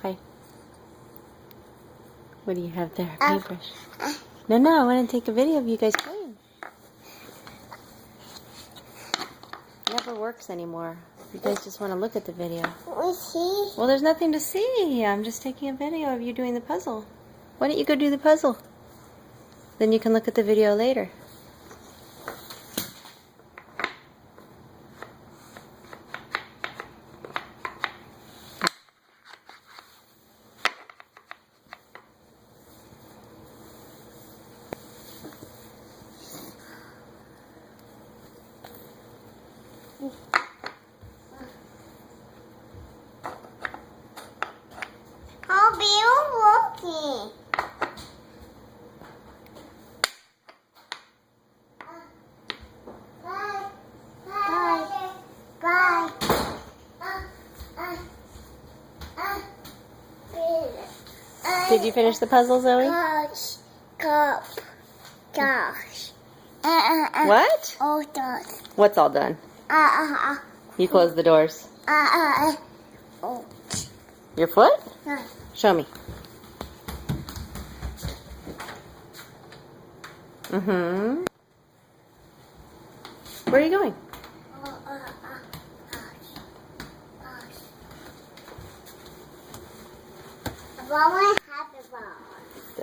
Okay. What do you have there? Paintbrush. No, I want to take a video of you guys playing. It never works anymore. You guys just want to look at the video. Well, there's nothing to see. I'm just taking a video of you doing the puzzle. Why don't you go do the puzzle? Then you can look at the video later. How be you walking? Bye. Did you finish the puzzle, Zoe? Gosh. What? All done. What's all done? You closed the doors. Oh. Your foot? Show me. Mm-hmm. Where are you going?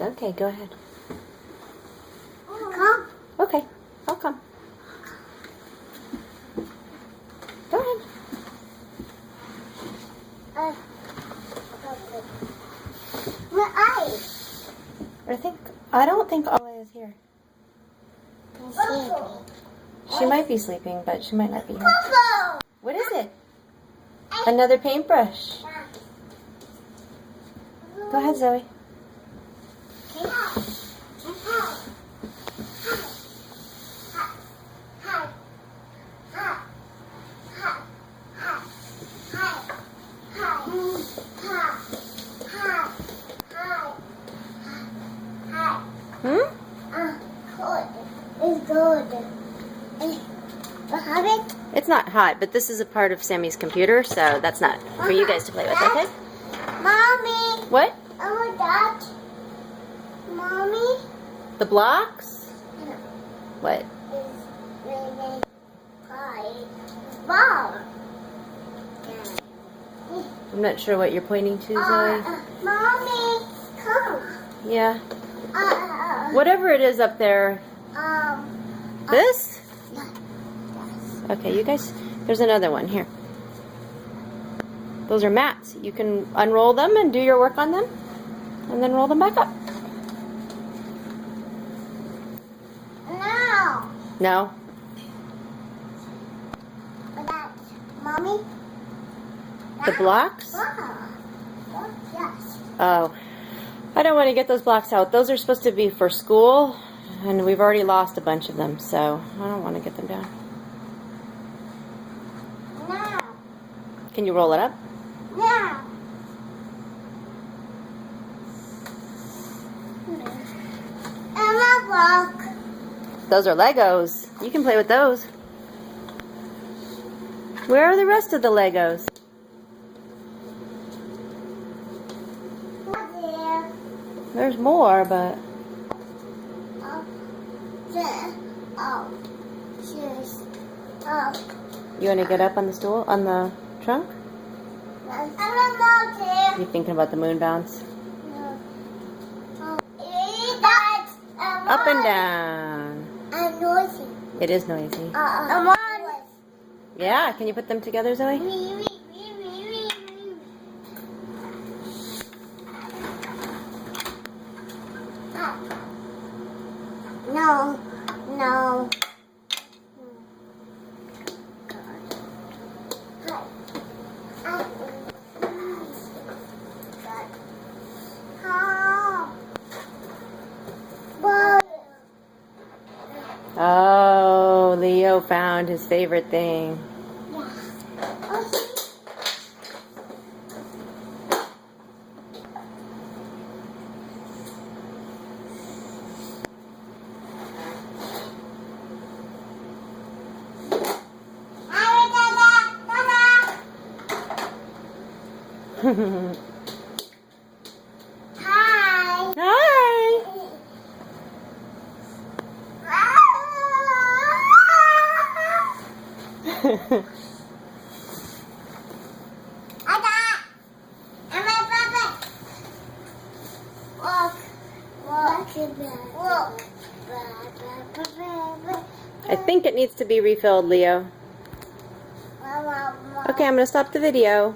Okay, go ahead. Come. Okay, I'll come. Go ahead. Where are you? I don't think Ola is here. She might be sleeping, but she might not be here. What is it? Another paintbrush. Go ahead, Zoe. It's good. What happened? It's not hot, but this is a part of Sammy's computer, so that's not for you guys to play with, okay? Mommy. What? I want that. Mommy. The blocks? What? Is really pie. Ball. I'm not sure what you're pointing to, Zoe. Mommy, come. Yeah. Whatever it is up there. This? Yes. Okay, you guys, there's another one here. Those are mats. You can unroll them and do your work on them, and then roll them back up. No. No? That, Mommy? The blocks? Yes. Oh. I don't want to get those blocks out. Those are supposed to be for school, and we've already lost a bunch of them, so I don't want to get them down. No. Can you roll it up? No. Emma block. Those are Legos. You can play with those. Where are the rest of the Legos? There. There's more, but... There. Oh. Cheers. Oh. You want to get up on the stool, on the trunk? Emma there. You thinking about the moon bounce? Up and down. I'm noisy. It is noisy. I'm on. Yeah, can you put them together, Zoe? No. No. Oh, Leo found his favorite thing. I'm a puppet. Walk. Walk. I think it needs to be refilled, Leo. Okay, I'm going to stop the video.